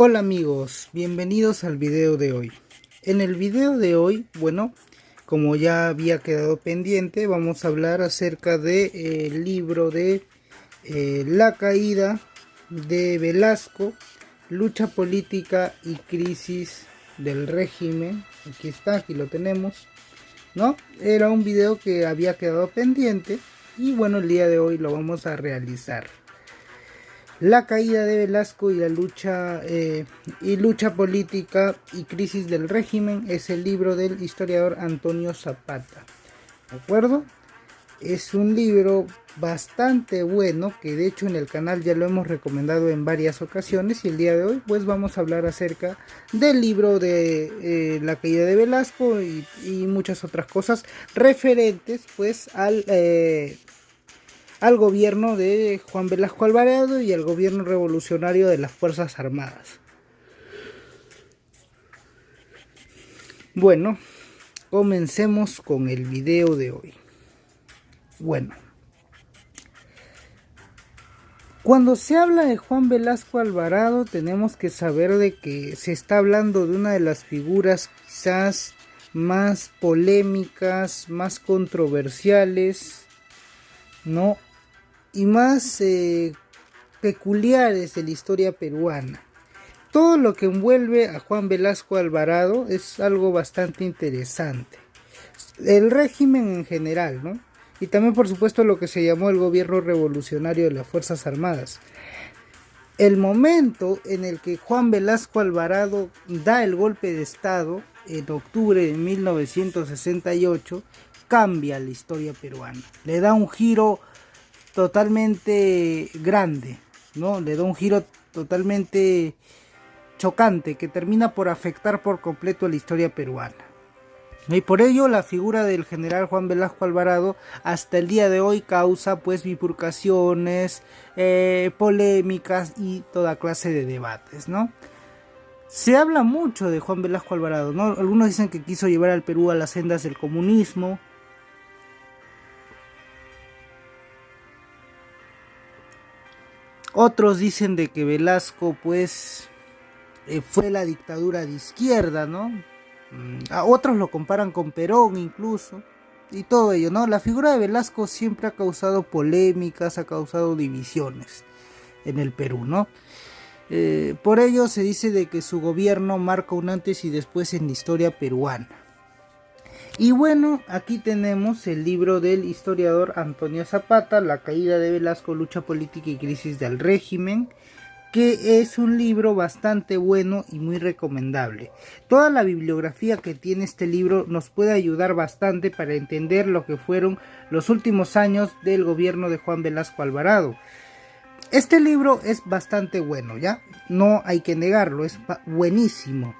Hola amigos, bienvenidos al video de hoy. En el video de hoy, como ya había quedado pendiente, vamos a hablar acerca del libro de La caída de Velasco, lucha política y crisis del régimen. Aquí está, aquí lo tenemos, ¿no? Era un video que había quedado pendiente y bueno, el día de hoy lo vamos a realizar. La caída de Velasco y la lucha política y crisis del régimen es el libro del historiador Antonio Zapata. ¿De acuerdo? Es un libro bastante bueno que de hecho en el canal ya lo hemos recomendado en varias ocasiones, y el día de hoy pues vamos a hablar acerca del libro de la caída de Velasco y muchas otras cosas referentes pues al gobierno de Juan Velasco Alvarado y al gobierno revolucionario de las Fuerzas Armadas. Bueno, comencemos con el video de hoy. Bueno, cuando se habla de Juan Velasco Alvarado tenemos que saber de que se está hablando de una de las figuras quizás más polémicas, más controversiales, ¿no? Y más peculiares de la historia peruana. Todo lo que envuelve a Juan Velasco Alvarado es algo bastante interesante. El régimen en general, ¿no? Y también por supuesto lo que se llamó el gobierno revolucionario de las Fuerzas Armadas. El momento en el que Juan Velasco Alvarado da el golpe de estado en octubre de 1968 cambia la historia peruana. Le da un giro totalmente grande, ¿no? Le da un giro totalmente chocante que termina por afectar por completo a la historia peruana. Y por ello la figura del general Juan Velasco Alvarado hasta el día de hoy causa pues bifurcaciones, polémicas y toda clase de debates, ¿no? Se habla mucho de Juan Velasco Alvarado, ¿no? Algunos dicen que quiso llevar al Perú a las sendas del comunismo. Otros dicen de que Velasco pues fue la dictadura de izquierda, ¿no? A otros lo comparan con Perón incluso, y todo ello, ¿no? La figura de Velasco siempre ha causado polémicas, ha causado divisiones en el Perú, ¿no? Por ello se dice de que su gobierno marca un antes y después en la historia peruana. Y bueno, aquí tenemos el libro del historiador Antonio Zapata, La caída de Velasco, lucha política y crisis del régimen, que es un libro bastante bueno y muy recomendable. Toda la bibliografía que tiene este libro nos puede ayudar bastante para entender lo que fueron los últimos años del gobierno de Juan Velasco Alvarado. Este libro es bastante bueno, ¿ya? No hay que negarlo, es buenísimo,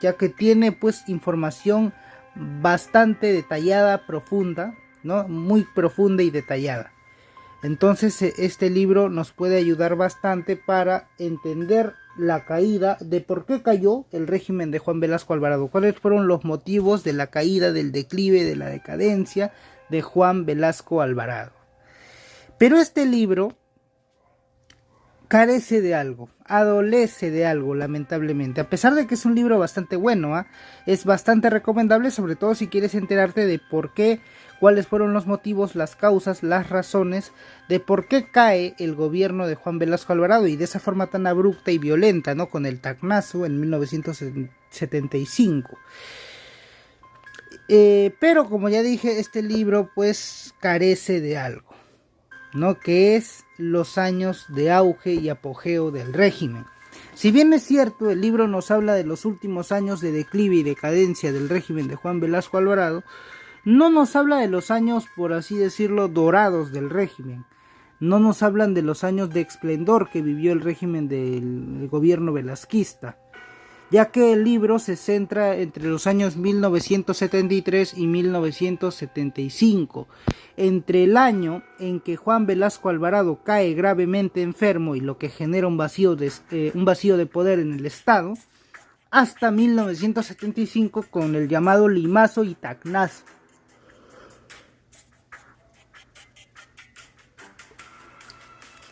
ya que tiene pues información bastante detallada, profunda, ¿no? Muy profunda y detallada. Entonces este libro nos puede ayudar bastante para entender la caída, de por qué cayó el régimen de Juan Velasco Alvarado, cuáles fueron los motivos de la caída, del declive, de la decadencia de Juan Velasco Alvarado. Pero este libro carece de algo, adolece de algo, lamentablemente. A pesar de que es un libro bastante bueno, es bastante recomendable, sobre todo si quieres enterarte de por qué, cuáles fueron los motivos, las causas, las razones de por qué cae el gobierno de Juan Velasco Alvarado, y de esa forma tan abrupta y violenta, ¿no? Con el tacnazo en 1975. Pero como ya dije, este libro pues carece de algo, ¿no? Que es los años de auge y apogeo del régimen. Si bien es cierto, el libro nos habla de los últimos años de declive y decadencia del régimen de Juan Velasco Alvarado, no nos habla de los años, por así decirlo, dorados del régimen. No nos hablan de los años de esplendor que vivió el régimen del gobierno velasquista, ya que el libro se centra entre los años 1973 y 1975, entre el año en que Juan Velasco Alvarado cae gravemente enfermo y lo que genera un vacío de poder en el Estado, hasta 1975 con el llamado limazo y tacnazo.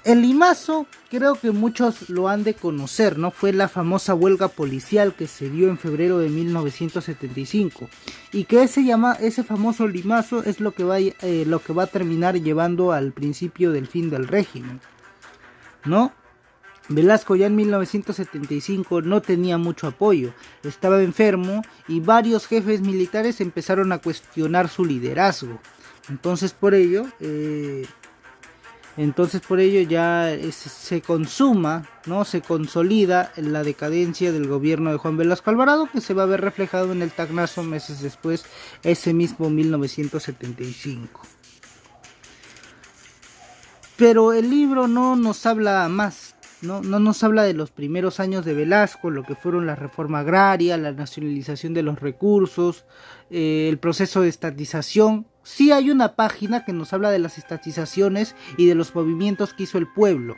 El Limazo creo que muchos lo han de conocer, ¿no? Fue la famosa huelga policial que se dio en febrero de 1975 y que ese famoso Limazo es lo que va a terminar llevando al principio del fin del régimen, ¿no? Velasco ya en 1975 no tenía mucho apoyo, estaba enfermo y varios jefes militares empezaron a cuestionar su liderazgo. Entonces por ello ya se consuma, ¿no? Se consolida la decadencia del gobierno de Juan Velasco Alvarado, que se va a ver reflejado en el Tacnazo meses después, ese mismo 1975. Pero el libro no nos habla más, no nos habla de los primeros años de Velasco, lo que fueron la reforma agraria, la nacionalización de los recursos, el proceso de estatización. Sí hay una página que nos habla de las estatizaciones y de los movimientos que hizo el pueblo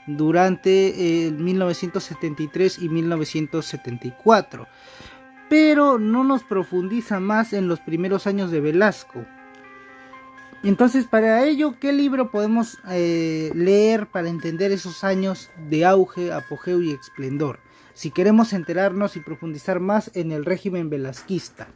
durante 1973 y 1974, pero no nos profundiza más en los primeros años de Velasco. Entonces, para ello, ¿qué libro podemos leer para entender esos años de auge, apogeo y esplendor? Si queremos enterarnos y profundizar más en el régimen velasquista.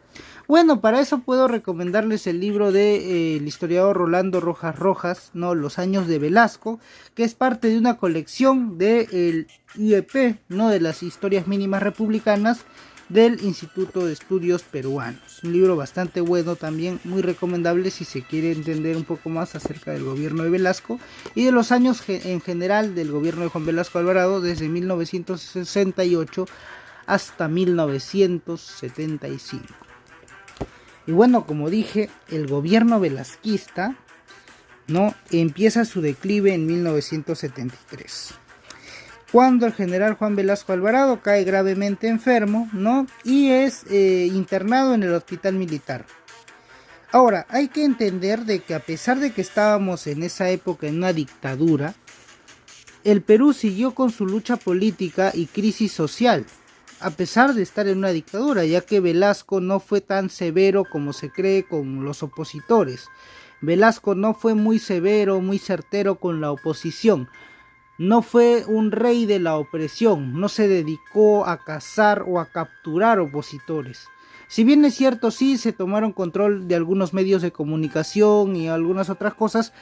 Bueno, para eso puedo recomendarles el libro del historiador Rolando Rojas Rojas, ¿no? Los años de Velasco, que es parte de una colección del IEP, ¿no? De las historias mínimas republicanas del Instituto de Estudios Peruanos. Un libro bastante bueno también, muy recomendable si se quiere entender un poco más acerca del gobierno de Velasco y de los años en general del gobierno de Juan Velasco Alvarado desde 1968 hasta 1975. Y bueno, como dije, el gobierno velasquista, ¿no? Empieza su declive en 1973. Cuando el general Juan Velasco Alvarado cae gravemente enfermo, ¿no? Y es internado en el hospital militar. Ahora, hay que entender de que a pesar de que estábamos en esa época en una dictadura, el Perú siguió con su lucha política y crisis social, a pesar de estar en una dictadura, ya que Velasco no fue tan severo como se cree con los opositores. Velasco no fue muy severo, muy certero con la oposición. No fue un rey de la opresión, no se dedicó a cazar o a capturar opositores. Si bien es cierto, sí se tomaron control de algunos medios de comunicación y algunas otras cosas,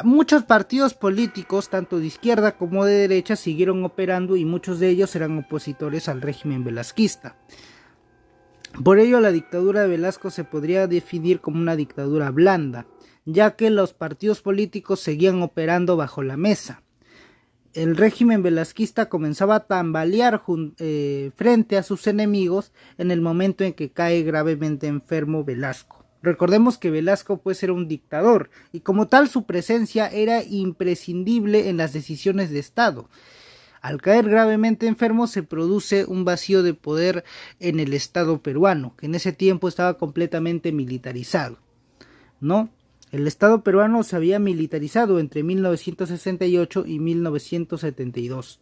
muchos partidos políticos, tanto de izquierda como de derecha, siguieron operando y muchos de ellos eran opositores al régimen velasquista. Por ello, la dictadura de Velasco se podría definir como una dictadura blanda, ya que los partidos políticos seguían operando bajo la mesa. El régimen velasquista comenzaba a tambalear frente a sus enemigos en el momento en que cae gravemente enfermo Velasco. Recordemos que Velasco pues era un dictador y como tal su presencia era imprescindible en las decisiones de Estado. Al caer gravemente enfermo se produce un vacío de poder en el Estado peruano, que en ese tiempo estaba completamente militarizado, ¿no? El Estado peruano se había militarizado entre 1968 y 1972.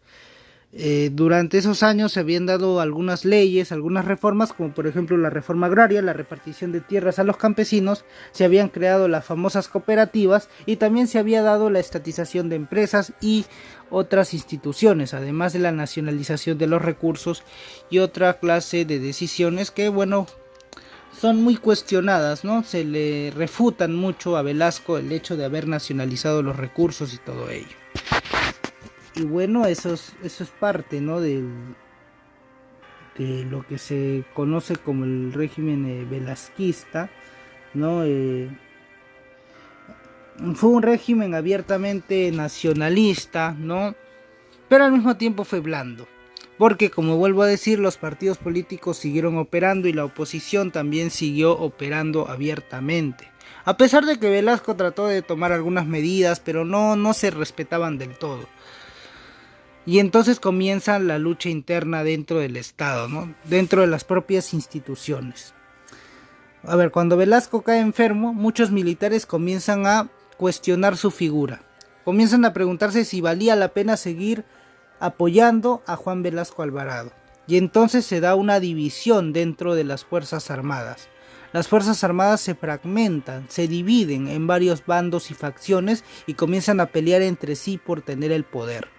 Durante esos años se habían dado algunas leyes, algunas reformas, como por ejemplo la reforma agraria, la repartición de tierras a los campesinos, se habían creado las famosas cooperativas y también se había dado la estatización de empresas y otras instituciones, además de la nacionalización de los recursos y otra clase de decisiones que, bueno, son muy cuestionadas, ¿no? Se le refutan mucho a Velasco el hecho de haber nacionalizado los recursos y todo ello. Y bueno, eso es parte, ¿no? de lo que se conoce como el régimen velasquista, ¿no? Fue un régimen abiertamente nacionalista, ¿no? Pero al mismo tiempo fue blando. Porque, como vuelvo a decir, los partidos políticos siguieron operando y la oposición también siguió operando abiertamente. A pesar de que Velasco trató de tomar algunas medidas, pero no se respetaban del todo. Y entonces comienza la lucha interna dentro del Estado, ¿no? Dentro de las propias instituciones. A ver, cuando Velasco cae enfermo, muchos militares comienzan a cuestionar su figura. Comienzan a preguntarse si valía la pena seguir apoyando a Juan Velasco Alvarado. Y entonces se da una división dentro de las Fuerzas Armadas. las Fuerzas Armadas se fragmentan, se dividen en varios bandos y facciones y comienzan a pelear entre sí por tener el poder.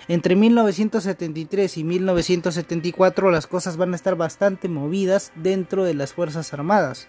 Entre 1973 y 1974 las cosas van a estar bastante movidas dentro de las Fuerzas Armadas.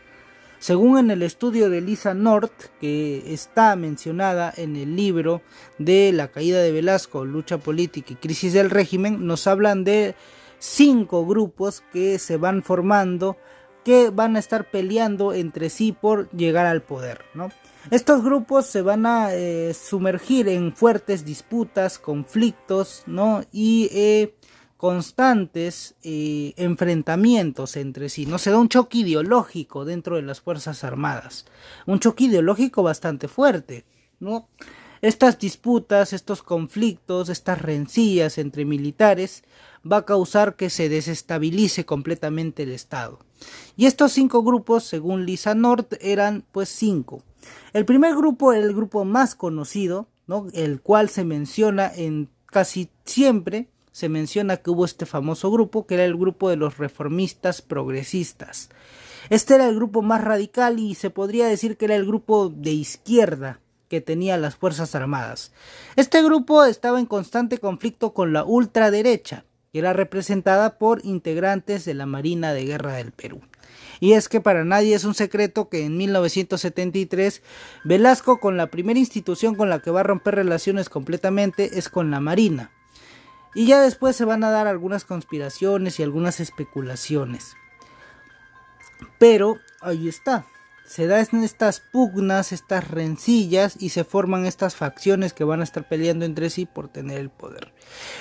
Según en el estudio de Lisa North, que está mencionada en el libro de La caída de Velasco, lucha política y crisis del régimen, nos hablan de 5 grupos que se van formando, que van a estar peleando entre sí por llegar al poder, ¿no? Estos grupos se van a sumergir en fuertes disputas, conflictos, ¿no? Y constantes enfrentamientos entre sí, ¿no? Se da un choque ideológico dentro de las Fuerzas Armadas, un choque ideológico bastante fuerte, ¿no? Estas disputas, estos conflictos, estas rencillas entre militares va a causar que se desestabilice completamente el Estado. Y estos 5 grupos, según Lisa North, eran pues 5. El primer grupo era el grupo más conocido, ¿no? El cual se menciona en casi siempre, se menciona que hubo este famoso grupo, que era el grupo de los reformistas progresistas. Este era el grupo más radical y se podría decir que era el grupo de izquierda que tenía las Fuerzas Armadas. Este grupo estaba en constante conflicto con la ultraderecha, que era representada por integrantes de la Marina de Guerra del Perú. Y es que para nadie es un secreto que en 1973 Velasco, con la primera institución con la que va a romper relaciones completamente, es con la Marina. Y ya después se van a dar algunas conspiraciones y algunas especulaciones. Pero ahí está. Se dan estas pugnas, estas rencillas y se forman estas facciones que van a estar peleando entre sí por tener el poder.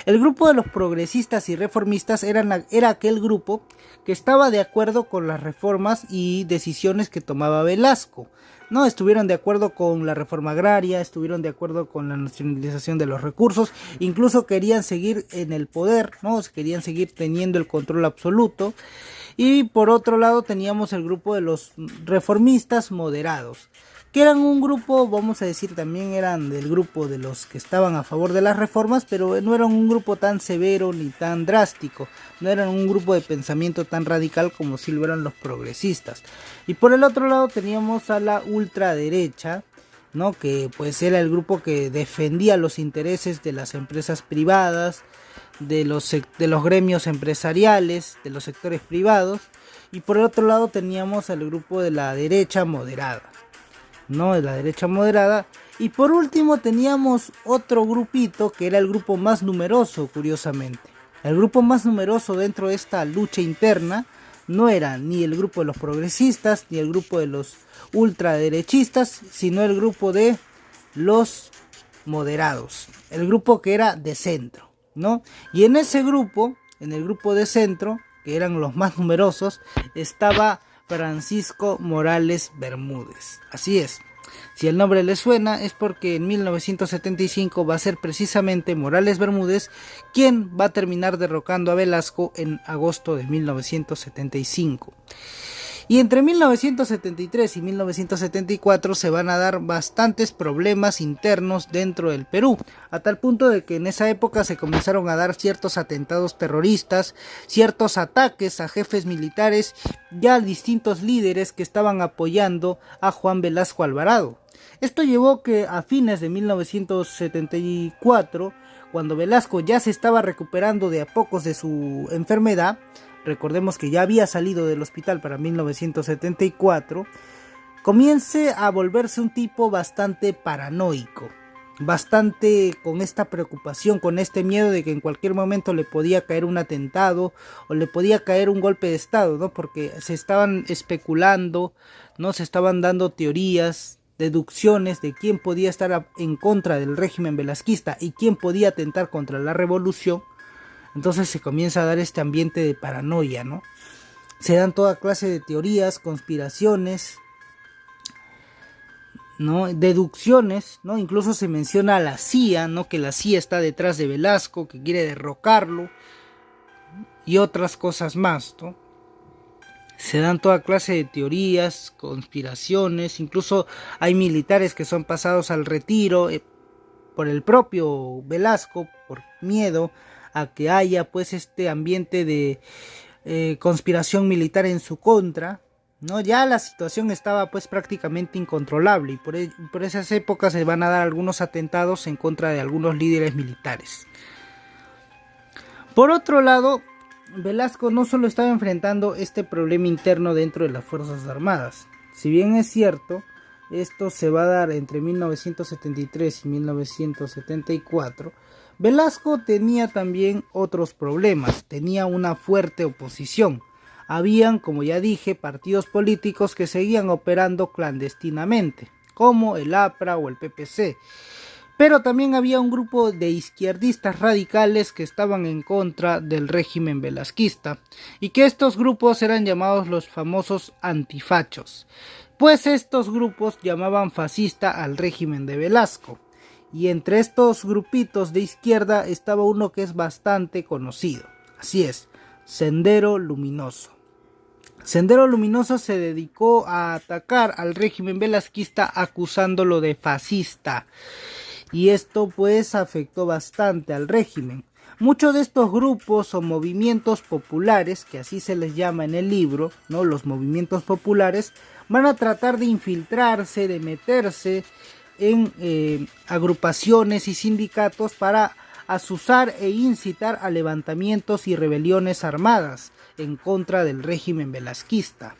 El grupo de los progresistas y reformistas era aquel grupo que estaba de acuerdo con las reformas y decisiones que tomaba Velasco. No estuvieron de acuerdo con la reforma agraria, estuvieron de acuerdo con la nacionalización de los recursos, incluso querían seguir en el poder, ¿no? Querían seguir teniendo el control absoluto. Y por otro lado teníamos el grupo de los reformistas moderados, que eran un grupo, vamos a decir, también eran del grupo de los que estaban a favor de las reformas, pero no eran un grupo tan severo ni tan drástico, no eran un grupo de pensamiento tan radical como si lo eran los progresistas. Y por el otro lado teníamos a la ultraderecha, ¿no? Que pues era el grupo que defendía los intereses de las empresas privadas, de los gremios empresariales, de los sectores privados. Y por el otro lado teníamos al grupo de la derecha moderada, ¿no? De la derecha moderada. Y por último teníamos otro grupito que era el grupo más numeroso, curiosamente. El grupo más numeroso dentro de esta lucha interna no era ni el grupo de los progresistas ni el grupo de los ultraderechistas, sino el grupo de los moderados, el grupo que era de centro, ¿no? Y en ese grupo, en el grupo de centro, que eran los más numerosos, estaba Francisco Morales Bermúdez. Así es, si el nombre le suena es porque en 1975 va a ser precisamente Morales Bermúdez quien va a terminar derrocando a Velasco en agosto de 1975. Y entre 1973 y 1974 se van a dar bastantes problemas internos dentro del Perú, a tal punto de que en esa época se comenzaron a dar ciertos atentados terroristas, ciertos ataques a jefes militares y a distintos líderes que estaban apoyando a Juan Velasco Alvarado. Esto llevó que a fines de 1974, cuando Velasco ya se estaba recuperando de a pocos de su enfermedad, recordemos que ya había salido del hospital para 1974, comience a volverse un tipo bastante paranoico, bastante con esta preocupación, con este miedo de que en cualquier momento le podía caer un atentado o le podía caer un golpe de estado, ¿no? Porque se estaban especulando, ¿no? Se estaban dando teorías, deducciones de quién podía estar en contra del régimen velasquista y quién podía atentar contra la revolución. Entonces se comienza a dar este ambiente de paranoia, ¿no? Se dan toda clase de teorías, conspiraciones, ¿no? Deducciones, ¿no? Incluso se menciona a la CIA, ¿no? Que la CIA está detrás de Velasco, que quiere derrocarlo y otras cosas más, ¿no? Se dan toda clase de teorías, conspiraciones, incluso hay militares que son pasados al retiro por el propio Velasco, por miedo a que haya pues este ambiente de conspiración militar en su contra, ¿no? Ya la situación estaba pues prácticamente incontrolable y por esas épocas se van a dar algunos atentados en contra de algunos líderes militares. Por otro lado, Velasco no solo estaba enfrentando este problema interno dentro de las Fuerzas Armadas. Si bien es cierto, esto se va a dar entre 1973 y 1974, Velasco tenía también otros problemas, tenía una fuerte oposición. Habían, como ya dije, partidos políticos que seguían operando clandestinamente, como el APRA o el PPC. Pero también había un grupo de izquierdistas radicales que estaban en contra del régimen velasquista, y que estos grupos eran llamados los famosos antifachos, pues estos grupos llamaban fascista al régimen de Velasco. Y entre estos grupitos de izquierda estaba uno que es bastante conocido, así es, Sendero Luminoso. Sendero Luminoso se dedicó a atacar al régimen velasquista acusándolo de fascista. Y esto pues afectó bastante al régimen. Muchos de estos grupos o movimientos populares, que así se les llama en el libro, ¿no? Los movimientos populares, van a tratar de infiltrarse, de meterse en agrupaciones y sindicatos para azuzar e incitar a levantamientos y rebeliones armadas en contra del régimen velasquista.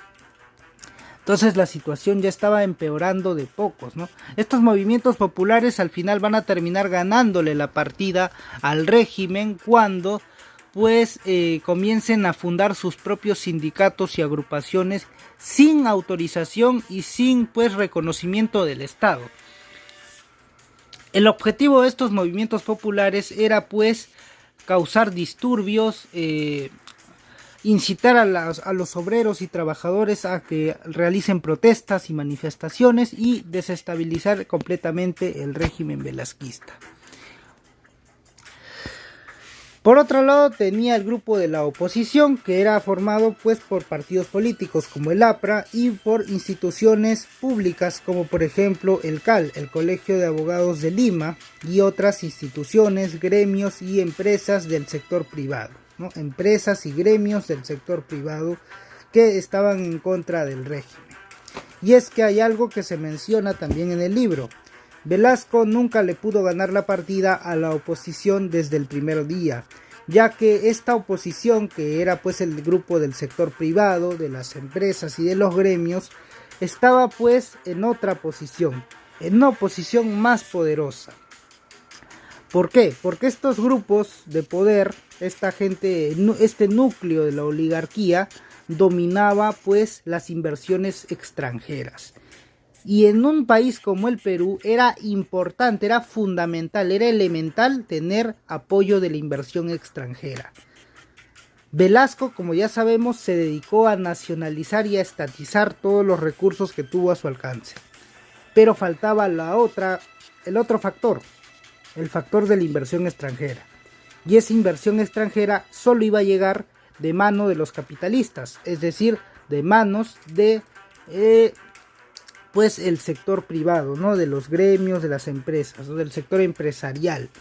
Entonces la situación ya estaba empeorando de pocos, ¿no? Estos movimientos populares al final van a terminar ganándole la partida al régimen cuando pues comiencen a fundar sus propios sindicatos y agrupaciones sin autorización y sin pues reconocimiento del Estado. El objetivo de estos movimientos populares era pues causar disturbios, incitar a los obreros y trabajadores a que realicen protestas y manifestaciones y desestabilizar completamente el régimen velasquista. Por otro lado tenía el grupo de la oposición, que era formado pues por partidos políticos como el APRA y por instituciones públicas como por ejemplo el CAL, el Colegio de Abogados de Lima, y otras instituciones, gremios y empresas del sector privado, ¿no? Empresas y gremios del sector privado que estaban en contra del régimen. Y es que hay algo que se menciona también en el libro. Velasco nunca le pudo ganar la partida a la oposición desde el primer día, ya que esta oposición, que era pues el grupo del sector privado, de las empresas y de los gremios, estaba pues en otra posición, en una posición más poderosa. ¿Por qué? Porque estos grupos de poder, esta gente, este núcleo de la oligarquía, dominaba pues las inversiones extranjeras. Y en un país como el Perú era importante, era fundamental, era elemental tener apoyo de la inversión extranjera. Velasco, como ya sabemos, se dedicó a nacionalizar y a estatizar todos los recursos que tuvo a su alcance. Pero faltaba el otro factor, el factor de la inversión extranjera. Y esa inversión extranjera solo iba a llegar de mano de los capitalistas, es decir, de manos de pues el sector privado, ¿no? De los gremios, de las empresas, ¿no? Del sector empresarial,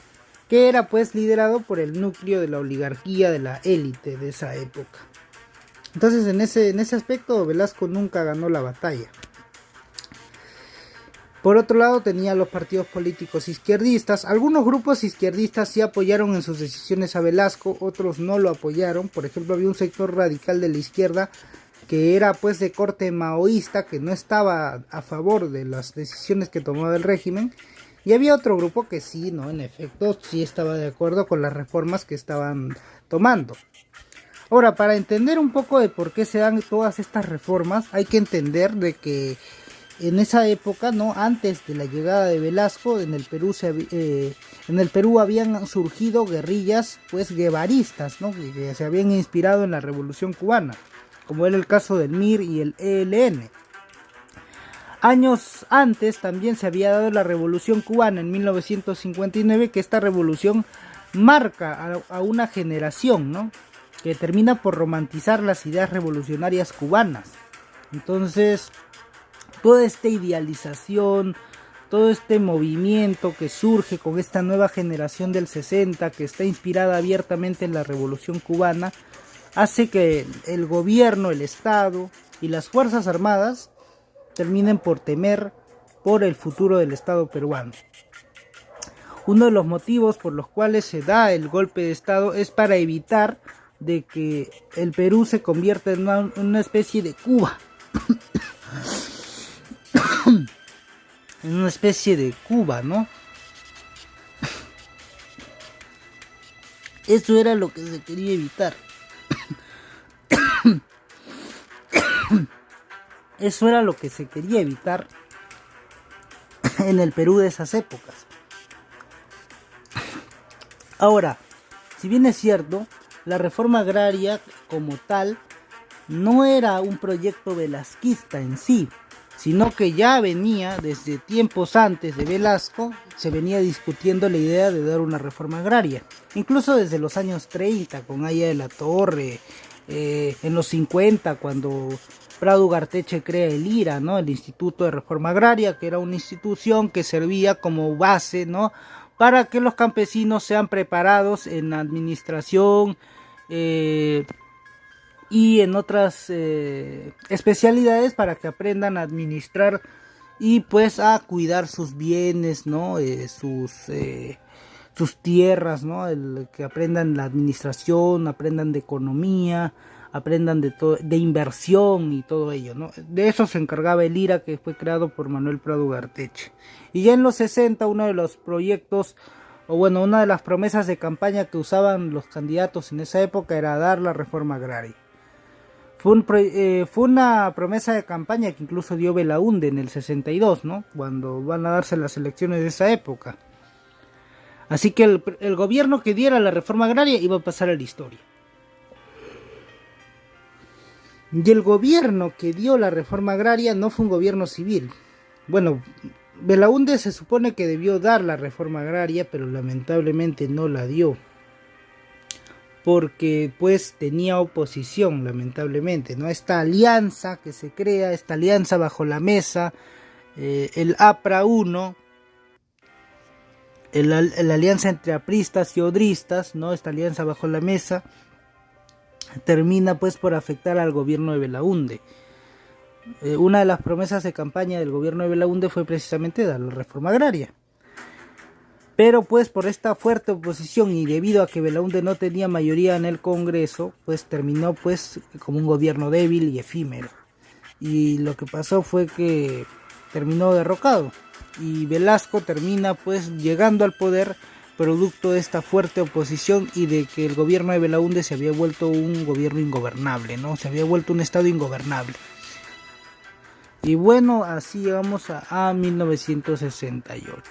que era pues liderado por el núcleo de la oligarquía, de la élite de esa época. Entonces en ese aspecto Velasco nunca ganó la batalla. Por otro lado tenía los partidos políticos izquierdistas. Algunos grupos izquierdistas sí apoyaron en sus decisiones a Velasco, otros no lo apoyaron. Por ejemplo, había un sector radical de la izquierda que era pues de corte maoísta, que no estaba a favor de las decisiones que tomaba el régimen, y había otro grupo que sí, no, en efecto, sí estaba de acuerdo con las reformas que estaban tomando. Ahora, para entender un poco de por qué se dan todas estas reformas, hay que entender de que en esa época, no, antes de la llegada de Velasco, en el Perú habían surgido guerrillas pues guevaristas, ¿no? Que se habían inspirado en la Revolución Cubana, como era el caso del MIR y el ELN. Años antes también se había dado la Revolución Cubana en 1959, que esta revolución marca a una generación, ¿no? Que termina por romantizar las ideas revolucionarias cubanas. Entonces, toda esta idealización, todo este movimiento que surge con esta nueva generación del 60, que está inspirada abiertamente en la Revolución Cubana, hace que el gobierno, el Estado, y las Fuerzas Armadas terminen por temer por el futuro del Estado peruano. Uno de los motivos por los cuales se da el golpe de Estado es para evitar de que el Perú se convierta en una especie de Cuba. En una especie de Cuba, ¿no? Eso era lo que se quería evitar. Eso era lo que se quería evitar en el Perú de esas épocas. Ahora, si bien es cierto, la reforma agraria como tal no era un proyecto velasquista en sí, sino que ya venía desde tiempos antes de Velasco, se venía discutiendo la idea de dar una reforma agraria. Incluso desde los años 30, con Aya de la Torre, en los 50, cuando Prado Ugarteche crea el IRA, ¿no? El Instituto de Reforma Agraria, que era una institución que servía como base, ¿no?, para que los campesinos sean preparados en administración y en otras especialidades, para que aprendan a administrar y pues a cuidar sus bienes, ¿no? Sus tierras, ¿no? Que aprendan la administración, aprendan de economía, aprendan de inversión y todo ello, ¿no? De eso se encargaba el IRA, que fue creado por Manuel Prado Ugarteche. Y ya en los 60, uno de los proyectos, o bueno, una de las promesas de campaña que usaban los candidatos en esa época era dar la reforma agraria. Fue una promesa de campaña que incluso dio Belaúnde en el 62, ¿no?, cuando van a darse las elecciones de esa época. Así que el gobierno que diera la reforma agraria iba a pasar a la historia. Y el gobierno que dio la reforma agraria no fue un gobierno civil. Bueno, Belaúnde se supone que debió dar la reforma agraria, pero lamentablemente no la dio, porque pues tenía oposición, lamentablemente, ¿no? Esta alianza que se crea, esta alianza bajo la mesa, el APRA 1, la alianza entre apristas y odristas, ¿no? Esta alianza bajo la mesa termina pues por afectar al gobierno de Belaúnde. Una de las promesas de campaña del gobierno de Belaúnde fue precisamente dar la reforma agraria. Pero pues por esta fuerte oposición y debido a que Belaúnde no tenía mayoría en el Congreso, pues terminó pues como un gobierno débil y efímero. Y lo que pasó fue que terminó derrocado. Y Velasco termina pues llegando al poder producto de esta fuerte oposición y de que el gobierno de Belaúnde se había vuelto un gobierno ingobernable, ¿no? Se había vuelto un estado ingobernable. Y bueno, así llegamos a 1968.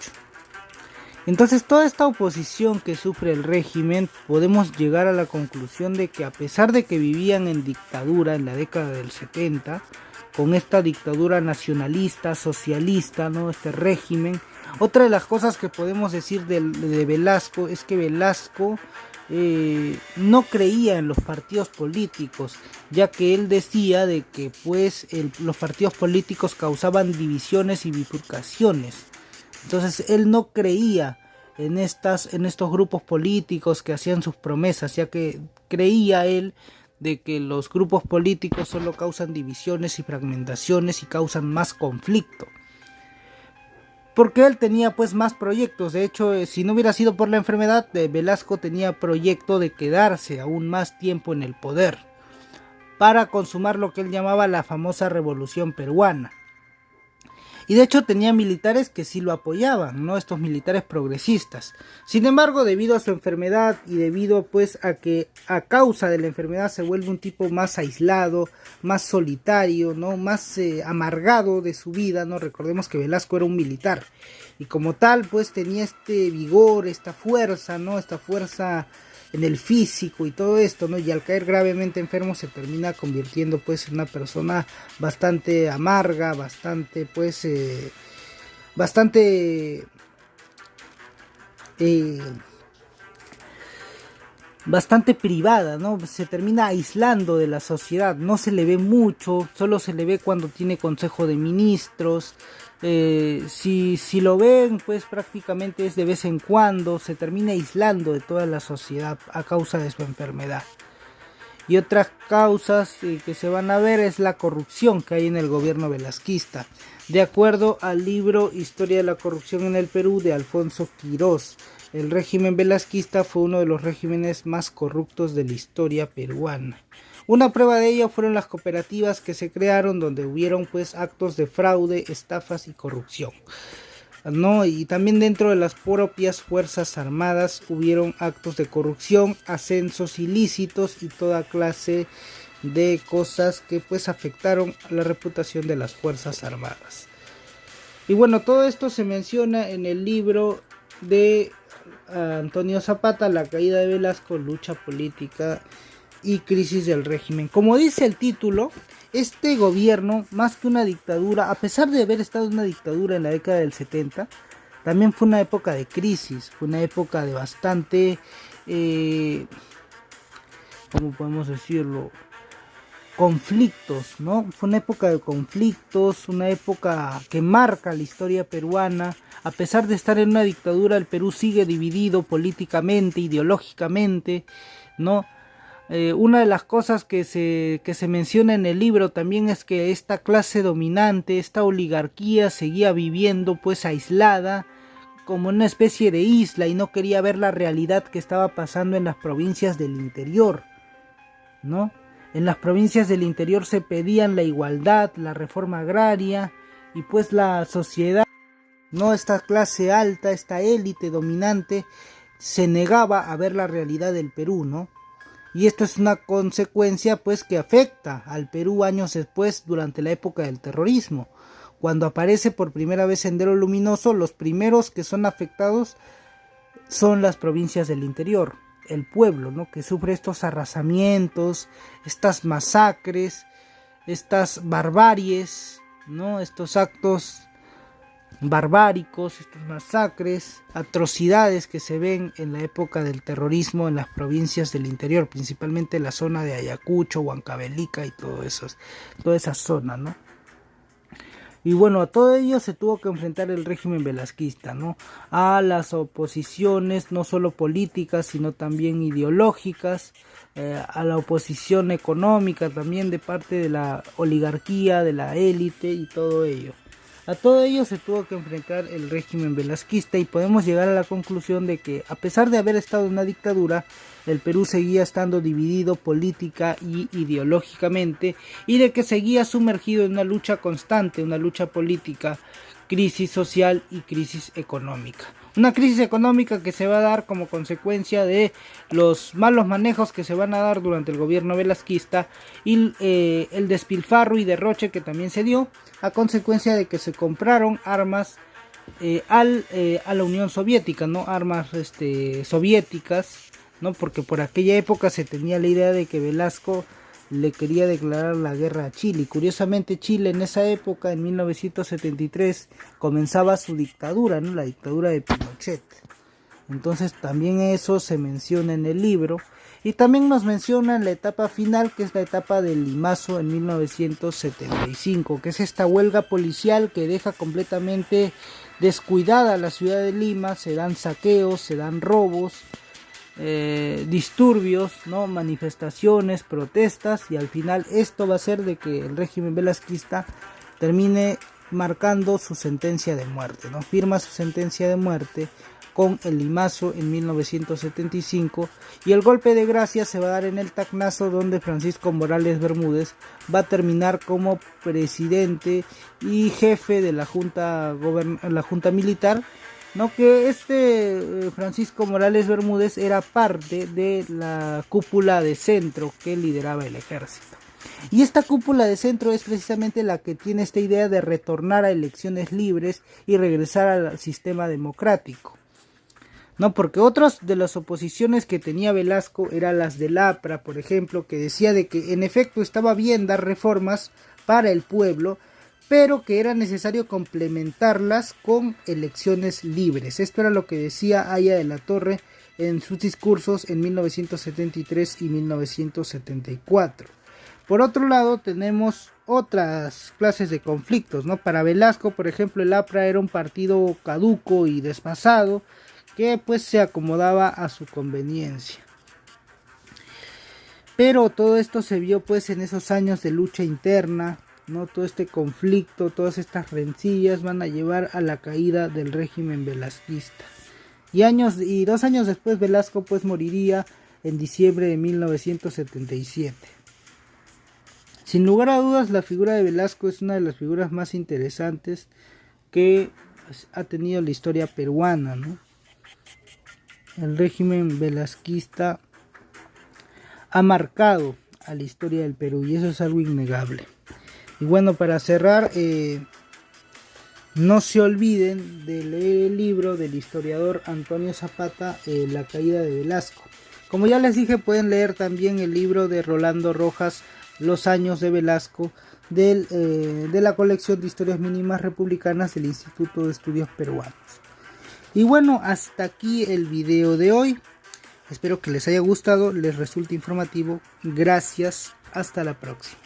Entonces toda esta oposición que sufre el régimen, podemos llegar a la conclusión de que a pesar de que vivían en dictadura en la década del 70, con esta dictadura nacionalista, socialista, ¿no?, este régimen, otra de las cosas que podemos decir de Velasco es que Velasco no creía en los partidos políticos, ya que él decía de que pues los partidos políticos causaban divisiones y bifurcaciones. Entonces él no creía en estos grupos políticos que hacían sus promesas, ya que creía él de que los grupos políticos solo causan divisiones y fragmentaciones y causan más conflicto. Porque él tenía pues más proyectos. De hecho, si no hubiera sido por la enfermedad, Velasco tenía proyecto de quedarse aún más tiempo en el poder para consumar lo que él llamaba la famosa revolución peruana. Y de hecho tenía militares que sí lo apoyaban, ¿no? Estos militares progresistas. Sin embargo, debido a su enfermedad y debido pues a que a causa de la enfermedad se vuelve un tipo más aislado, más solitario, ¿no?, más amargado de su vida, ¿no? Recordemos que Velasco era un militar y como tal pues tenía este vigor, esta fuerza, ¿no? Esta fuerza en el físico y todo esto, ¿no? Y al caer gravemente enfermo se termina convirtiendo pues en una persona bastante amarga, bastante pues bastante privada, ¿no? Se termina aislando de la sociedad, no se le ve mucho, solo se le ve cuando tiene consejo de ministros. Si lo ven pues prácticamente es de vez en cuando, se termina aislando de toda la sociedad a causa de su enfermedad. Y otras causas que se van a ver es la corrupción que hay en el gobierno velasquista, de acuerdo al libro Historia de la corrupción en el Perú de Alfonso Quirós. El régimen velasquista fue uno de los regímenes más corruptos de la historia peruana. Una prueba de ello fueron las cooperativas que se crearon, donde hubieron pues actos de fraude, estafas y corrupción, ¿no? Y también dentro de las propias fuerzas armadas hubieron actos de corrupción, ascensos ilícitos y toda clase de cosas que pues afectaron a la reputación de las fuerzas armadas. Y bueno, todo esto se menciona en el libro de Antonio Zapata, La caída de Velasco, lucha política y crisis del régimen. Como dice el título, este gobierno, más que una dictadura, a pesar de haber estado en una dictadura en la década del 70, también fue una época de crisis, fue una época de bastante, ¿cómo podemos decirlo? Conflictos, ¿no? Fue una época de conflictos, una época que marca la historia peruana. A pesar de estar en una dictadura, el Perú sigue dividido políticamente, ideológicamente, ¿no? Una de las cosas que se menciona en el libro también es que esta clase dominante, esta oligarquía seguía viviendo pues aislada, como una especie de isla, y no quería ver la realidad que estaba pasando en las provincias del interior, ¿no? En las provincias del interior se pedían la igualdad, la reforma agraria, y pues la sociedad, no, esta clase alta, esta élite dominante, se negaba a ver la realidad del Perú, ¿no? Y esto es una consecuencia pues que afecta al Perú años después, durante la época del terrorismo. Cuando aparece por primera vez Sendero Luminoso, los primeros que son afectados son las provincias del interior, el pueblo, ¿no? Que sufre estos arrasamientos, estas masacres, estas barbaries, ¿no? Estos actos barbáricos, estas masacres, atrocidades que se ven en la época del terrorismo en las provincias del interior, principalmente en la zona de Ayacucho, Huancavelica y todo eso, toda esa zona, ¿no? Y bueno, a todo ello se tuvo que enfrentar el régimen velasquista, ¿no? A las oposiciones, no solo políticas, sino también ideológicas, a la oposición económica también de parte de la oligarquía, de la élite y todo ello. A todo ello se tuvo que enfrentar el régimen velasquista, y podemos llegar a la conclusión de que, a pesar de haber estado en una dictadura, el Perú seguía estando dividido política y ideológicamente, y de que seguía sumergido en una lucha constante, una lucha política, crisis social y crisis económica. Una crisis económica que se va a dar como consecuencia de los malos manejos que se van a dar durante el gobierno velasquista, y el despilfarro y derroche que también se dio a consecuencia de que se compraron armas a la Unión Soviética, ¿no? Armas soviéticas, ¿no? Porque por aquella época se tenía la idea de que Velasco le quería declarar la guerra a Chile. Y curiosamente Chile en esa época, en 1973, comenzaba su dictadura, ¿no? La dictadura de Pinochet. Entonces también eso se menciona en el libro. Y también nos mencionan la etapa final, que es la etapa del Limazo en 1975, que es esta huelga policial que deja completamente descuidada la ciudad de Lima. Se dan saqueos, se dan robos, disturbios, ¿no? Manifestaciones, protestas, y al final esto va a hacer de que el régimen velasquista termine marcando su sentencia de muerte, ¿no? Firma su sentencia de muerte con el Limazo en 1975, y el golpe de gracia se va a dar en el Tacnazo, donde Francisco Morales Bermúdez va a terminar como presidente y jefe de la junta militar, ¿no? Que Francisco Morales Bermúdez era parte de la cúpula de centro que lideraba el ejército. Y esta cúpula de centro es precisamente la que tiene esta idea de retornar a elecciones libres y regresar al sistema democrático, ¿no? Porque otras de las oposiciones que tenía Velasco eran las del APRA, por ejemplo, que decía de que en efecto estaba bien dar reformas para el pueblo, pero que era necesario complementarlas con elecciones libres. Esto era lo que decía Haya de la Torre en sus discursos en 1973 y 1974. Por otro lado, tenemos otras clases de conflictos, ¿no? Para Velasco, por ejemplo, el APRA era un partido caduco y desfasado, que pues se acomodaba a su conveniencia. Pero todo esto se vio pues en esos años de lucha interna, ¿no? Todo este conflicto, todas estas rencillas van a llevar a la caída del régimen velasquista. Y 2 años después Velasco pues moriría en diciembre de 1977. Sin lugar a dudas, la figura de Velasco es una de las figuras más interesantes que ha tenido la historia peruana, ¿no? El régimen velasquista ha marcado a la historia del Perú y eso es algo innegable. Y bueno, para cerrar, no se olviden de leer el libro del historiador Antonio Zapata, La caída de Velasco. Como ya les dije, pueden leer también el libro de Rolando Rojas, Los años de Velasco, de la colección de historias mínimas republicanas del Instituto de Estudios Peruanos. Y bueno, hasta aquí el video de hoy. Espero que les haya gustado, les resulte informativo. Gracias, hasta la próxima.